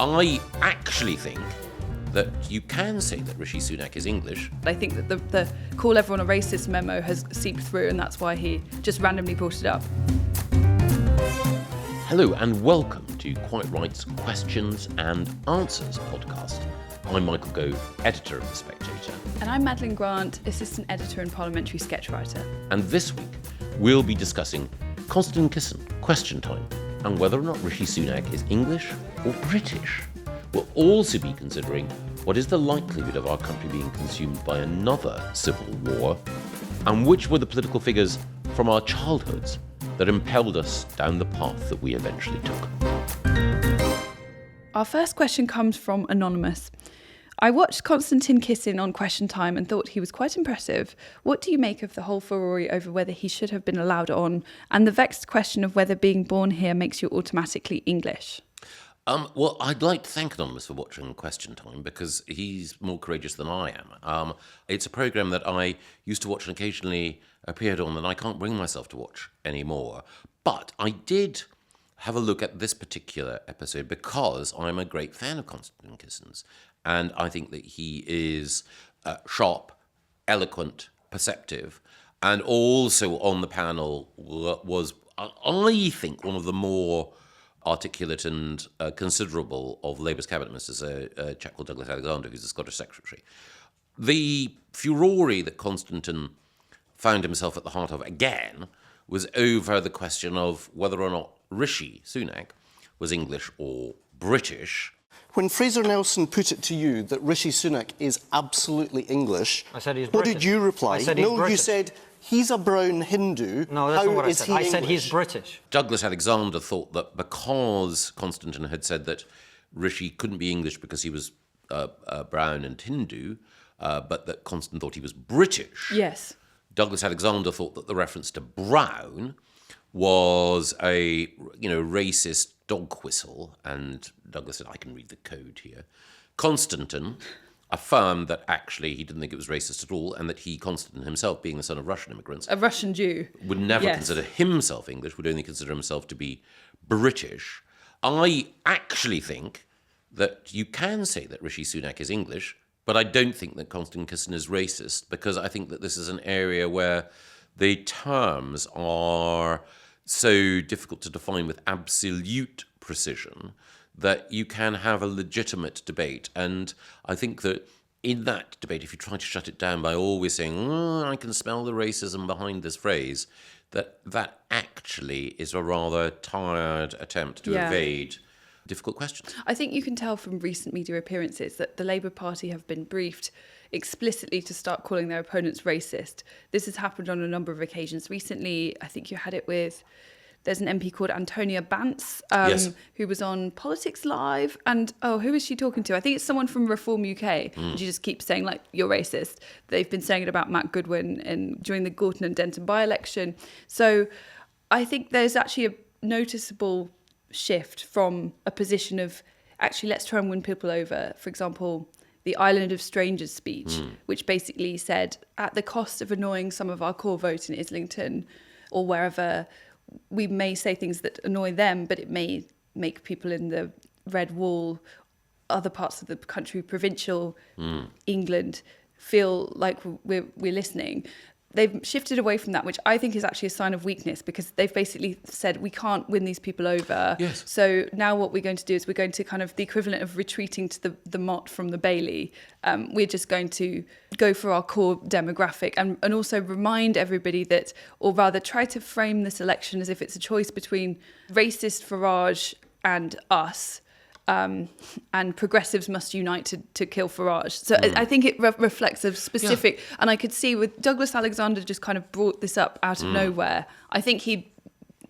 I actually think that you can say that Rishi Sunak is English. I think that the call everyone a racist memo has seeped through, and that's why he just randomly brought it up. Hello and welcome to Quite Right's Questions and Answers podcast. I'm Michael Gove, editor of The Spectator. And I'm Madeline Grant, assistant editor and parliamentary sketch writer. And this week, we'll be discussing Constantine Kisson, Question Time, and whether or not Rishi Sunak is English or British. We'll also be considering what is the likelihood of our country being consumed by another civil war, and which were the political figures from our childhoods that impelled us down the path that we eventually took. Our first question comes from Anonymous. I watched Constantine Kisson on Question Time and thought he was quite impressive. What do you make of the whole furore over whether he should have been allowed on, and the vexed question of whether being born here makes you automatically English? Well, I'd like to thank Anonymous for watching Question Time because he's more courageous than I am. It's a programme that I used to watch and occasionally appeared on, and I can't bring myself to watch anymore. But I did have a look at this particular episode because I'm a great fan of Constantine Kisson's. And I think that he is sharp, eloquent, perceptive, and also on the panel was, I think, one of the more articulate and considerable of Labour's cabinet ministers, a chap called Douglas Alexander, who's the Scottish Secretary. The furore that Constantine found himself at the heart of again was over the question of whether or not Rishi Sunak was English or British. When Fraser Nelson put it to you that Rishi Sunak is absolutely English, I said he's what British. did you reply? I said he's British. You said he's a brown Hindu. No, that's How not what I is said. he I said English? he's British. Douglas Alexander thought that because Constantine had said that Rishi couldn't be English because he was brown and Hindu, but that Constantine thought he was British. Yes. Douglas Alexander thought that the reference to brown was a racist dog whistle, and Douglas said, I can read the code here. Constantine affirmed that actually he didn't think it was racist at all, and that he, Constantine himself, being the son of Russian immigrants, A Russian Jew. would never Yes. consider himself English, would only consider himself to be British. I actually think that you can say that Rishi Sunak is English, but I don't think that Constantine Kisson is racist, because I think that this is an area where the terms are so difficult to define with absolute precision that you can have a legitimate debate. And I think that in that debate, if you try to shut it down by always saying, I can smell the racism behind this phrase, that actually is a rather tired attempt to evade difficult questions. I think you can tell from recent media appearances that the Labour Party have been briefed explicitly to start calling their opponents racist. This has happened on a number of occasions. Recently, I think you had it with, there's an MP called Antonia Bance, Yes. who was on Politics Live, and who is she talking to? I think it's someone from Reform UK, and she just keeps saying, like, you're racist. They've been saying it about Matt Goodwin during the Gorton and Denton by-election. So I think there's actually a noticeable shift from a position of, actually, let's try and win people over. For example, the Island of Strangers speech, which basically said, at the cost of annoying some of our core vote in Islington or wherever, we may say things that annoy them, but it may make people in the Red Wall, other parts of the country, provincial England, feel like we're listening. They've shifted away from that, which I think is actually a sign of weakness, because they've basically said we can't win these people over. Yes. So now what we're going to do is we're going to kind of the equivalent of retreating to the Mott from the Bailey. We're just going to go for our core demographic and also remind everybody that, or rather try to frame this election as if it's a choice between racist Farage and us. And progressives must unite to kill Farage. So I think it reflects a specific... Yeah. And I could see with Douglas Alexander just kind of brought this up out of nowhere. I think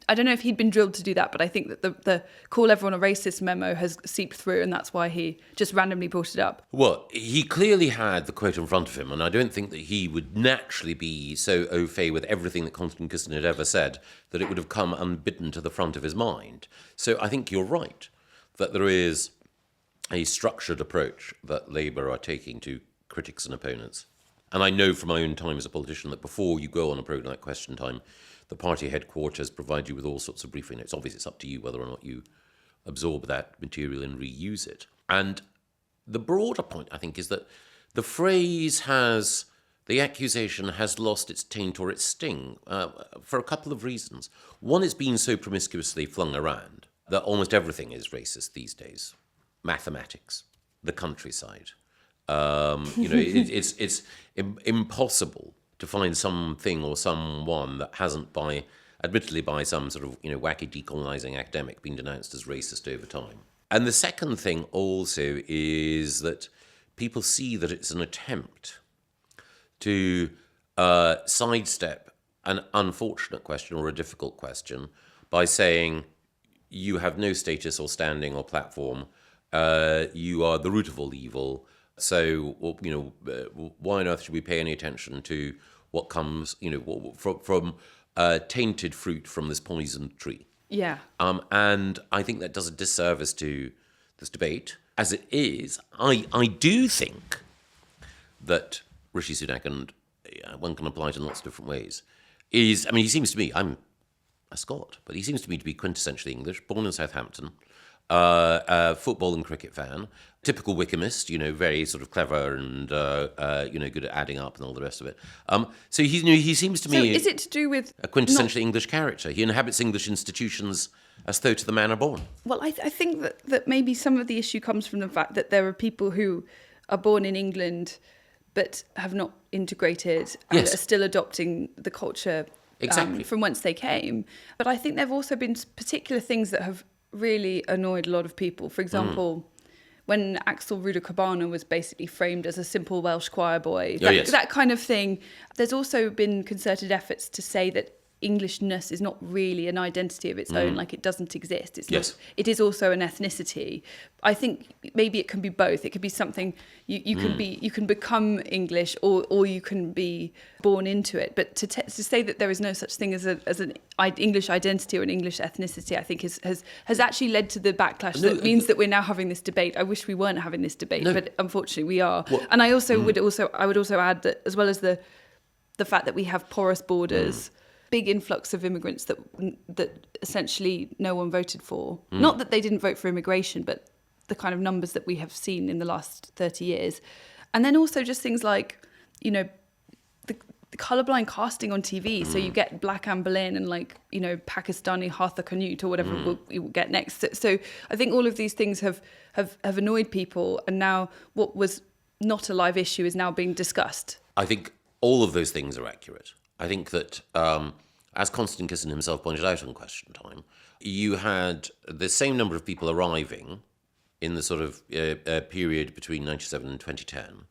I don't know if he'd been drilled to do that, but I think that the call everyone a racist memo has seeped through, and that's why he just randomly brought it up. Well, he clearly had the quote in front of him, and I don't think that he would naturally be so au fait with everything that Constantine Kisson had ever said that it would have come unbidden to the front of his mind. So I think you're right that there is a structured approach that Labour are taking to critics and opponents. And I know from my own time as a politician that before you go on a programme like Question Time, the party headquarters provide you with all sorts of briefing notes. Obviously, it's up to you whether or not you absorb that material and reuse it. And the broader point, I think, is that the phrase the accusation has lost its taint or its sting for a couple of reasons. One, it's been so promiscuously flung around that almost everything is racist these days. Mathematics, the countryside. It's impossible to find something or someone that hasn't, admittedly by some sort of wacky decolonizing academic, been denounced as racist over time. And the second thing also is that people see that it's an attempt to sidestep an unfortunate question or a difficult question by saying you have no status or standing or platform, you are the root of all evil, so why on earth should we pay any attention to what comes from tainted fruit from this poisoned tree? Yeah. And I think that does a disservice to this debate. As it is, I do think that Rishi Sunak, and one can apply it in lots of different ways, he seems to me, I'm a Scot, but he seems to me to be quintessentially English, born in Southampton, a football and cricket fan, typical Wickhamist, very sort of clever and, good at adding up and all the rest of it. So he seems to me... So is it to do with... a quintessentially English character. He inhabits English institutions as though to the man are born. Well, I think that maybe some of the issue comes from the fact that there are people who are born in England but have not integrated and Yes. are still adopting the culture Exactly. from whence they came. But I think there have also been particular things that have really annoyed a lot of people. For example, when Axel Ruda Cabana was basically framed as a simple Welsh choir boy, that kind of thing. There's also been concerted efforts to say that Englishness is not really an identity of its own, like it doesn't exist. It's not, it is also an ethnicity. I think maybe it can be both. It could be something you can become English or you can be born into it. But to say that there is no such thing as an English identity or an English ethnicity, I think has actually led to the backlash that means that we're now having this debate. I wish we weren't having this debate, but unfortunately we are. And I also would also add that, as well as the fact that we have porous borders, big influx of immigrants that essentially no one voted for. Not that they didn't vote for immigration, but the kind of numbers that we have seen in the last 30 years. And then also just things like, the colourblind casting on TV. So you get Black Anne Boleyn and Pakistani Hartha Canute or whatever we will get next. So I think all of these things have annoyed people. And now what was not a live issue is now being discussed. I think all of those things are accurate. I think that, as Constantine Kisson himself pointed out on Question Time, you had the same number of people arriving in the sort of period between 97 and 2010,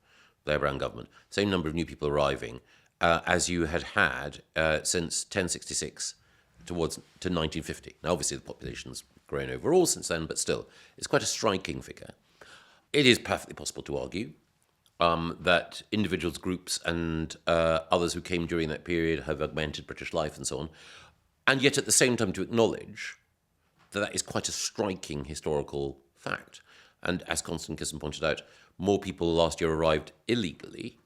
Blair Brown government, same number of new people arriving as you had since 1066 to 1950. Now, obviously, the population's grown overall since then, but still, it's quite a striking figure. It is perfectly possible to argue that individuals, groups, and others who came during that period have augmented British life and so on, and yet at the same time to acknowledge that that is quite a striking historical fact. And as Constantine Kisson pointed out, more people last year arrived illegally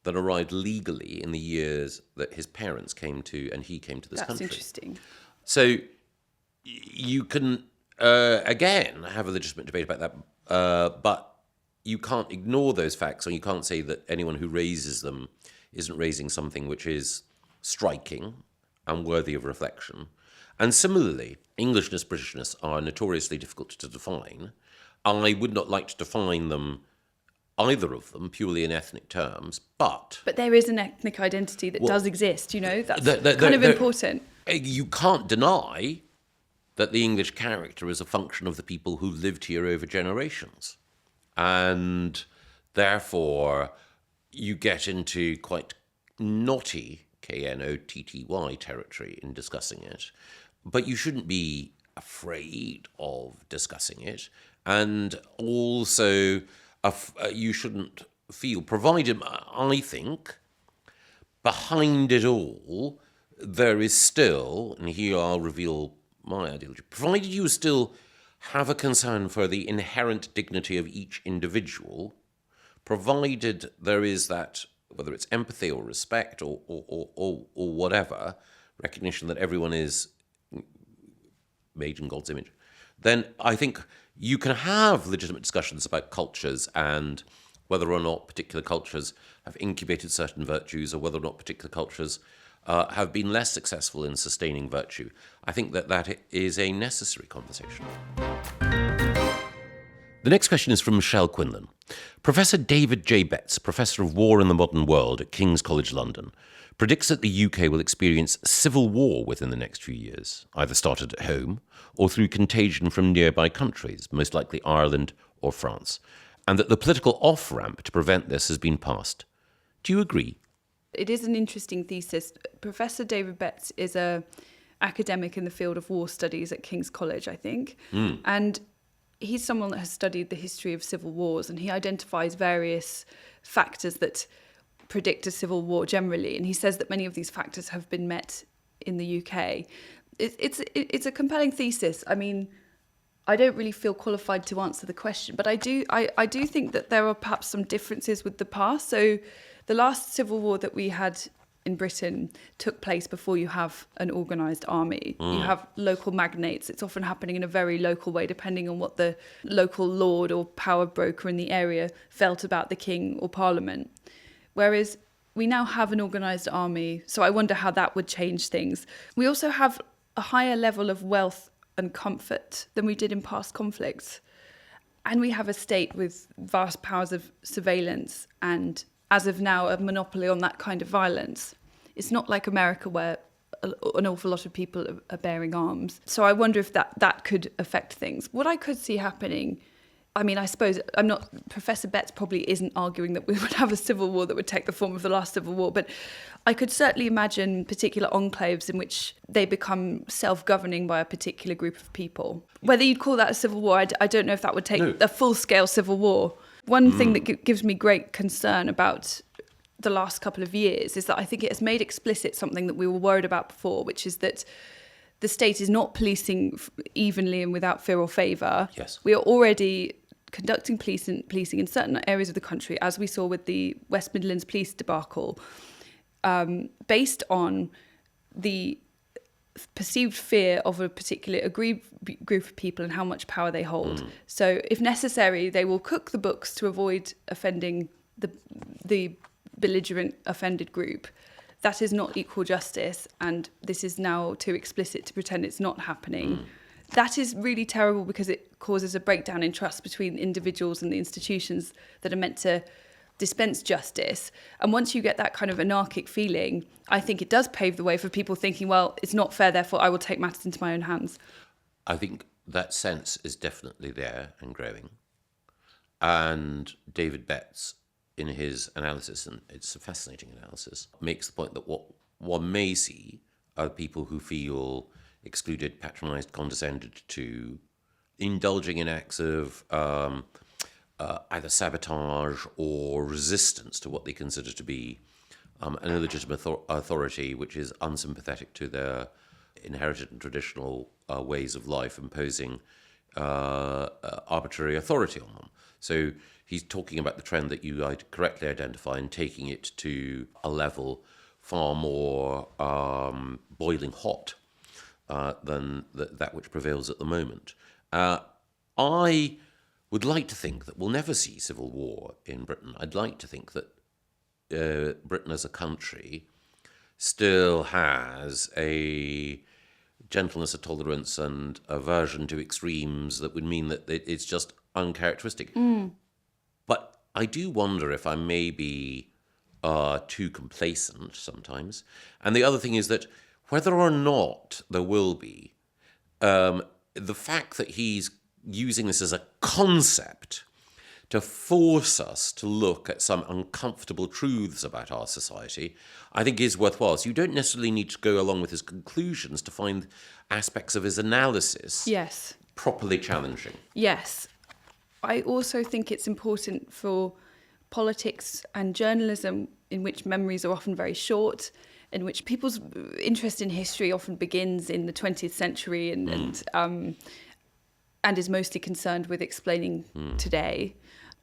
than arrived legally in the years that his parents came to and he came to this country. That's interesting. So you can, again, have a legitimate debate about that, but you can't ignore those facts, or you can't say that anyone who raises them isn't raising something which is striking and worthy of reflection. And similarly, Englishness, Britishness are notoriously difficult to define. I would not like to define them, either of them, purely in ethnic terms, but there is an ethnic identity that does exist, that's kind of important. You can't deny that the English character is a function of the people who lived here over generations. And therefore, you get into quite knotty, Knotty territory in discussing it. But you shouldn't be afraid of discussing it. And also, you shouldn't feel, provided, I think, behind it all, there is still, and here I'll reveal my ideology, provided you still have a concern for the inherent dignity of each individual, provided there is that, whether it's empathy or respect or whatever, recognition that everyone is made in God's image, then I think you can have legitimate discussions about cultures and whether or not particular cultures have incubated certain virtues or whether or not particular cultures have been less successful in sustaining virtue. I think that is a necessary conversation. The next question is from Michelle Quinlan. Professor David J. Betts, Professor of War in the Modern World at King's College London, predicts that the UK will experience civil war within the next few years, either started at home or through contagion from nearby countries, most likely Ireland or France, and that the political off-ramp to prevent this has been passed. Do you agree? It is an interesting thesis. Professor David Betts is an academic in the field of war studies at King's College, I think. And he's someone that has studied the history of civil wars, and he identifies various factors that predict a civil war generally. And he says that many of these factors have been met in the UK. It's a compelling thesis. I mean, I don't really feel qualified to answer the question, but I do think that there are perhaps some differences with the past. So the last civil war that we had in Britain took place before you have an organised army. You have local magnates. It's often happening in a very local way, depending on what the local lord or power broker in the area felt about the king or parliament. Whereas we now have an organised army, so I wonder how that would change things. We also have a higher level of wealth and comfort than we did in past conflicts. And we have a state with vast powers of surveillance and, as of now, a monopoly on that kind of violence. It's not like America where an awful lot of people are bearing arms. So I wonder if that could affect things. What I could see happening, I mean, I suppose Professor Betts probably isn't arguing that we would have a civil war that would take the form of the last civil war, but I could certainly imagine particular enclaves in which they become self-governing by a particular group of people. Whether you'd call that a civil war, I don't know if that would take a full-scale civil war. One thing that gives me great concern about the last couple of years is that I think it has made explicit something that we were worried about before, which is that the state is not policing evenly and without fear or favour. Yes. We are already conducting policing in certain areas of the country, as we saw with the West Midlands police debacle, based on the perceived fear of a particular group of people and how much power they hold. So if necessary, they will cook the books to avoid offending the belligerent offended group. That is not equal justice, and this is now too explicit to pretend it's not happening. That is really terrible because it causes a breakdown in trust between individuals and the institutions that are meant to dispense justice. And once you get that kind of anarchic feeling, I think it does pave the way for people thinking, well, it's not fair, therefore I will take matters into my own hands. I think that sense is definitely there and growing. And David Betts, in his analysis, and it's a fascinating analysis, makes the point that what one may see are people who feel excluded, patronised, condescended to, indulging in acts of either sabotage or resistance to what they consider to be an illegitimate authority which is unsympathetic to their inherited and traditional ways of life, imposing arbitrary authority on them. So he's talking about the trend that you correctly identify and taking it to a level far more boiling hot than that which prevails at the moment. I would like to think that we'll never see civil war in Britain. I'd like to think that Britain as a country still has a gentleness, a tolerance, and aversion to extremes that would mean that it's just uncharacteristic. But I do wonder if I may be too complacent sometimes. And the other thing is that whether or not there will be, the fact that he's using this as a concept to force us to look at some uncomfortable truths about our society, I think is worthwhile. So you don't necessarily need to go along with his conclusions to find aspects of his analysis properly challenging. Yes. I also think it's important for politics and journalism, in which memories are often very short, in which people's interest in history often begins in the 20th century and is mostly concerned with explaining today.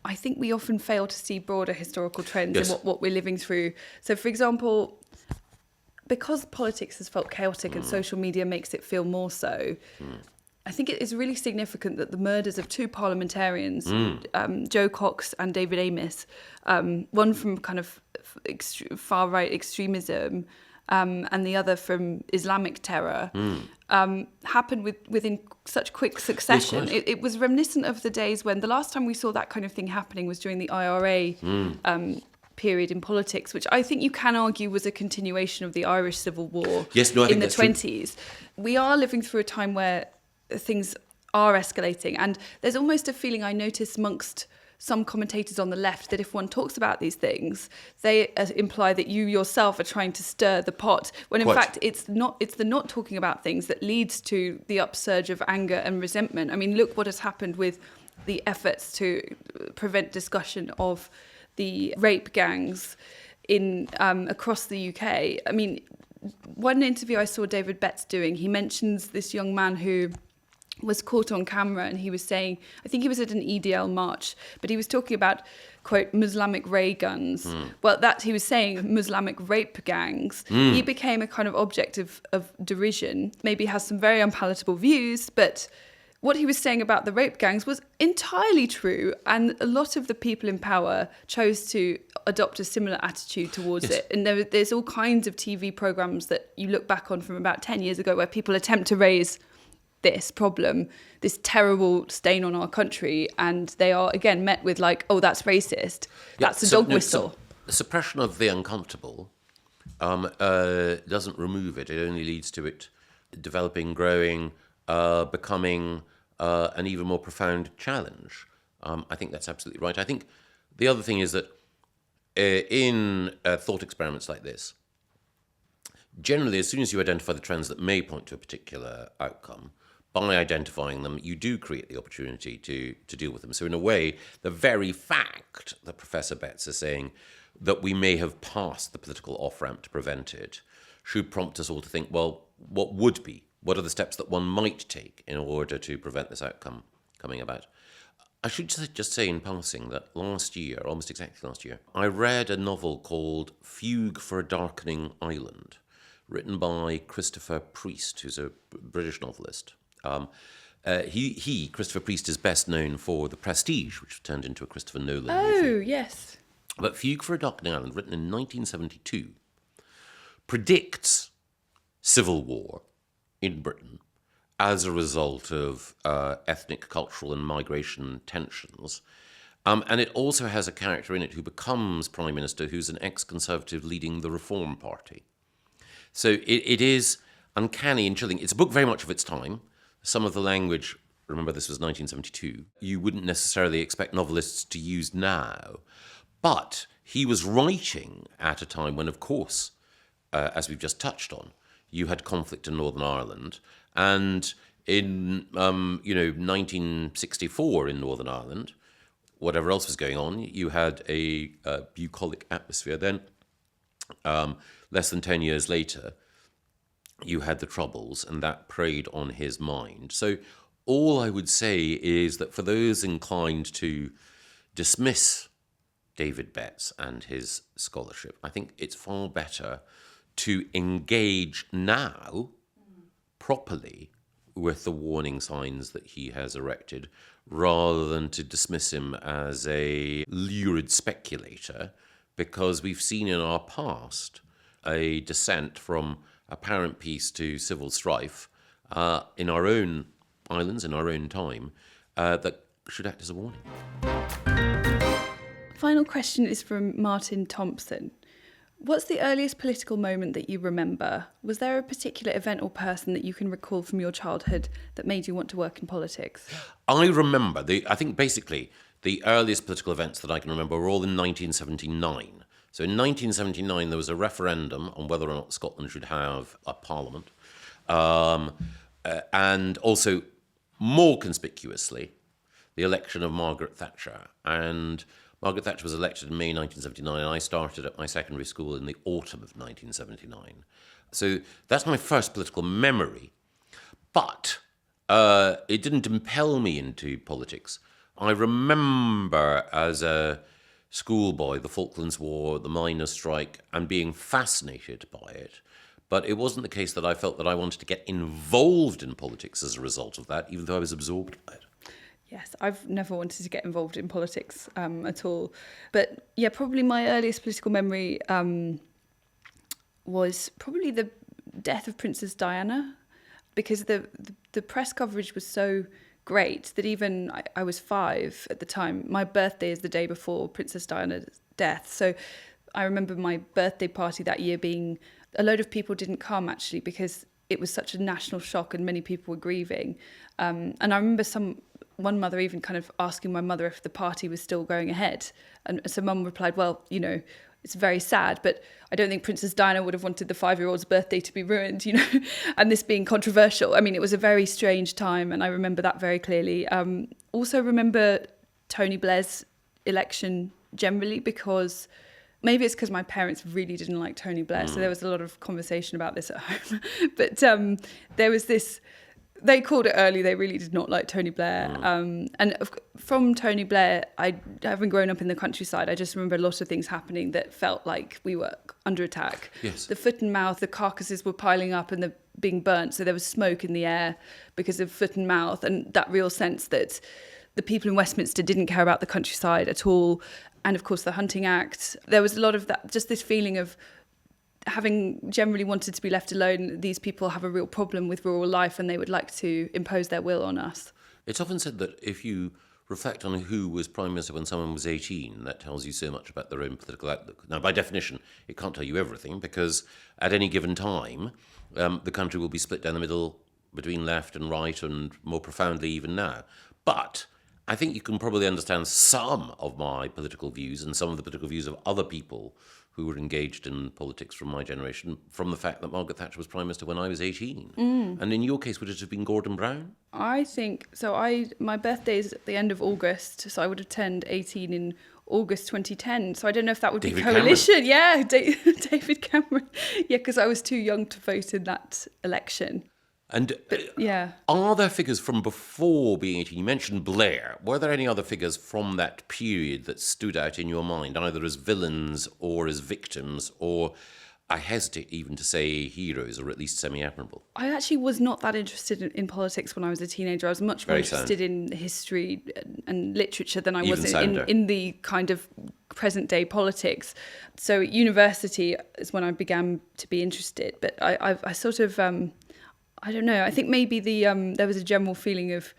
I think we often fail to see broader historical trends in what we're living through. So, for example, because politics has felt chaotic and social media makes it feel more so, I think it is really significant that the murders of two parliamentarians, Joe Cox and David Amess, one from kind of far-right extremism and the other from Islamic terror, happened within such quick succession. It was reminiscent of the days when the last time we saw that kind of thing happening was during the IRA period in politics, which I think you can argue was a continuation of the Irish Civil War in the 20s. We are living through a time where things are escalating, and there's almost a feeling I notice amongst some commentators on the left that if one talks about these things, they imply that you yourself are trying to stir the pot, when in fact it's the not talking about things that leads to the upsurge of anger and resentment. I mean, look what has happened with the efforts to prevent discussion of the rape gangs in across the UK. I mean, one interview I saw David Betts doing, he mentions this young man who was caught on camera, and he was saying, I think he was at an EDL march, but he was talking about, quote, Muslimic ray guns. Well, that he was saying Muslimic rape gangs. He became a kind of object of derision, maybe has some very unpalatable views, but what he was saying about the rape gangs was entirely true, and a lot of the people in power chose to adopt a similar attitude towards it. And there's all kinds of TV programmes that you look back on from about 10 years ago where people attempt to raise this problem, this terrible stain on our country, and they are again met with like, oh, that's racist, that's a dog whistle. The suppression of the uncomfortable doesn't remove it. It only leads to it developing, growing, becoming an even more profound challenge. I think that's absolutely right. I think the other thing is that in thought experiments like this, generally, as soon as you identify the trends that may point to a particular outcome, by identifying them, you do create the opportunity to deal with them. So in a way, the very fact that Professor Betts is saying that we may have passed the political off-ramp to prevent it should prompt us all to think, well, what are the steps that one might take in order to prevent this outcome coming about? I should just say in passing that last year, almost exactly last year, I read a novel called Fugue for a Darkening Island, written by Christopher Priest, who's a British novelist. Christopher Priest, is best known for The Prestige, which turned into a Christopher Nolan movie. Oh, yes. But Fugue for a Darkening Island, written in 1972, predicts civil war in Britain as a result of ethnic, cultural and migration tensions. And it also has a character in it who becomes Prime Minister who's an ex-Conservative leading the Reform Party. So it is uncanny and chilling. It's a book very much of its time. Some of the language, remember this was 1972, you wouldn't necessarily expect novelists to use now. But he was writing at a time when, of course, as we've just touched on, you had conflict in Northern Ireland. And in 1964 in Northern Ireland, whatever else was going on, you had a bucolic atmosphere. Then, less than 10 years later, you had the Troubles, and that preyed on his mind. So all I would say is that for those inclined to dismiss David Betts and his scholarship, I think it's far better to engage now properly with the warning signs that he has erected, rather than to dismiss him as a lurid speculator, because we've seen in our past a descent from apparent peace to civil strife in our own islands, in our own time, that should act as a warning. Final question is from Martin Thompson. What's the earliest political moment that you remember? Was there a particular event or person that you can recall from your childhood that made you want to work in politics? I remember, I think basically the earliest political events that I can remember were all in 1979. So in 1979, there was a referendum on whether or not Scotland should have a parliament. And also, more conspicuously, the election of Margaret Thatcher. And Margaret Thatcher was elected in May 1979, and I started at my secondary school in the autumn of 1979. So that's my first political memory. But it didn't impel me into politics. I remember as a schoolboy the Falklands War, the miners' strike, and being fascinated by it. But it wasn't the case that I felt that I wanted to get involved in politics as a result of that, even though I was absorbed by it. Yes, I've never wanted to get involved in politics at all. But yeah, probably my earliest political memory was probably the death of Princess Diana, because the press coverage was so great that even I was 5 at the time. My birthday is the day before Princess Diana's death. So I remember my birthday party that year being, a load of people didn't come actually because it was such a national shock and many people were grieving. And I remember one mother even kind of asking my mother if the party was still going ahead. And so Mum replied, well, you know, it's very sad, but I don't think Princess Diana would have wanted the 5-year-old's birthday to be ruined, you know, and this being controversial. I mean, it was a very strange time, and I remember that very clearly. Also remember Tony Blair's election generally, because maybe it's because my parents really didn't like Tony Blair, so there was a lot of conversation about this at home. But there was this... They called it early. They really did not like Tony Blair. From Tony Blair, having grown up in the countryside, I just remember a lot of things happening that felt like we were under attack. Yes. The foot and mouth, the carcasses were piling up and being burnt. So there was smoke in the air because of foot and mouth, and that real sense that the people in Westminster didn't care about the countryside at all. And of course, the Hunting Act. There was a lot of that, just this feeling of having generally wanted to be left alone. These people have a real problem with rural life and they would like to impose their will on us. It's often said that if you reflect on who was Prime Minister when someone was 18, that tells you so much about their own political outlook. Now, by definition, it can't tell you everything, because at any given time, the country will be split down the middle between left and right, and more profoundly even now. But I think you can probably understand some of my political views and some of the political views of other people who were engaged in politics from my generation from the fact that Margaret Thatcher was Prime Minister when I was 18. And in your case, would it have been Gordon Brown? I think so. My birthday is at the end of August, so I would have turned 18 in August 2010. So I don't know if that would David be coalition. Cameron. Yeah, David Cameron. Yeah, because I was too young to vote in that election. And Yeah. are there figures from before being 18? You mentioned Blair. Were there any other figures from that period that stood out in your mind, either as villains or as victims, or I hesitate even to say heroes, or at least semi-admirable? I actually was not that interested in politics when I was a teenager. I was much more Very interested in history and literature than I Even was sounder. in the kind of present day politics. So at university is when I began to be interested. But I sort of... I don't know. I think maybe there was a general feeling of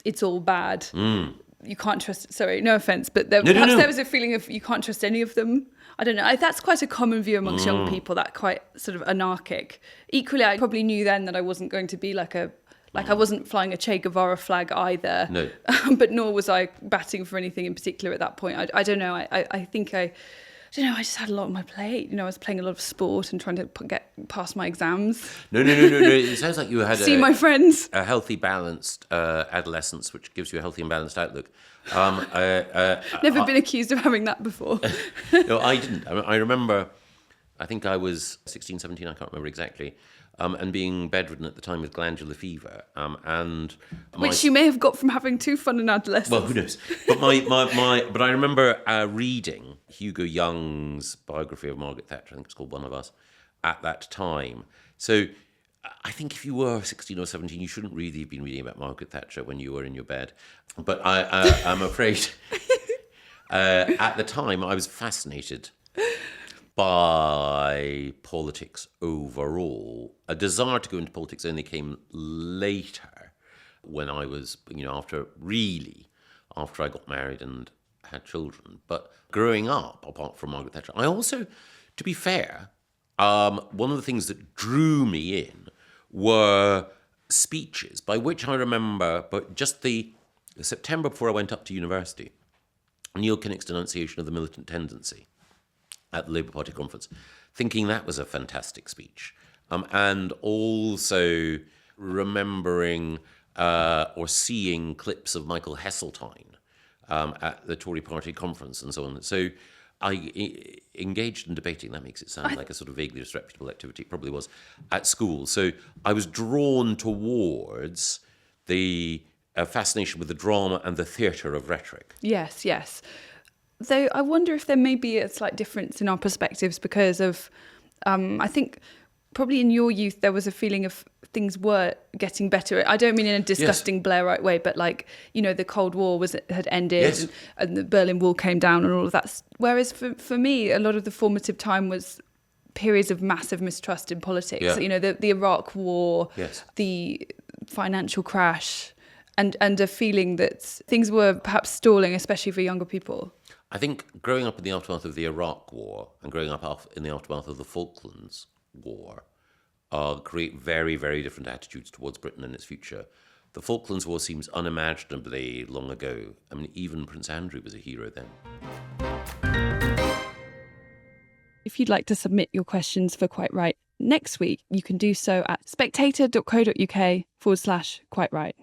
it's all bad. You can't trust... Sorry, no offence, but there was a feeling of you can't trust any of them. I don't know. That's quite a common view amongst young people, that quite sort of anarchic. Equally, I probably knew then that I wasn't going to be I wasn't flying a Che Guevara flag either. No. But nor was I batting for anything in particular at that point. I don't know. I think I just had a lot on my plate. You know, I was playing a lot of sport and trying to get past my exams. No. It sounds like you had See my friends. a healthy, balanced adolescence, which gives you a healthy and balanced outlook. Never been accused of having that before. No, I didn't. I remember, I think I was 16, 17, I can't remember exactly, and being bedridden at the time with glandular fever. Which you may have got from having too fun an adolescence. Well, who knows? But but I remember reading Hugo Young's biography of Margaret Thatcher. I think it's called One of Us, at that time. So I think if you were 16 or 17, you shouldn't really have been reading about Margaret Thatcher when you were in your bed. But I'm afraid at the time I was fascinated by politics overall. A desire to go into politics only came later, when I was, after I got married and had children. But growing up, apart from Margaret Thatcher, I also, to be fair, one of the things that drew me in were speeches, by which I remember, but just the September before I went up to university, Neil Kinnock's denunciation of the militant tendency at the Labour Party conference, thinking that was a fantastic speech. And also remembering or seeing clips of Michael Heseltine at the Tory Party conference and so on. So I engaged in debating. That makes it sound like a sort of vaguely disreputable activity. It probably was at school. So I was drawn towards the fascination with the drama and the theatre of rhetoric. Yes. Though I wonder if there may be a slight difference in our perspectives because of, I think probably in your youth there was a feeling of things were getting better. I don't mean in a disgusting Blairite way, but like, you know, the Cold War had ended, and the Berlin Wall came down and all of that. Whereas for me, a lot of the formative time was periods of massive mistrust in politics. Yeah. You know, the Iraq War, the financial crash, and a feeling that things were perhaps stalling, especially for younger people. I think growing up in the aftermath of the Iraq War and growing up in the aftermath of the Falklands War create very, very different attitudes towards Britain and its future. The Falklands War seems unimaginably long ago. I mean, even Prince Andrew was a hero then. If you'd like to submit your questions for Quite Right next week, you can do so at spectator.co.uk/Quite Right.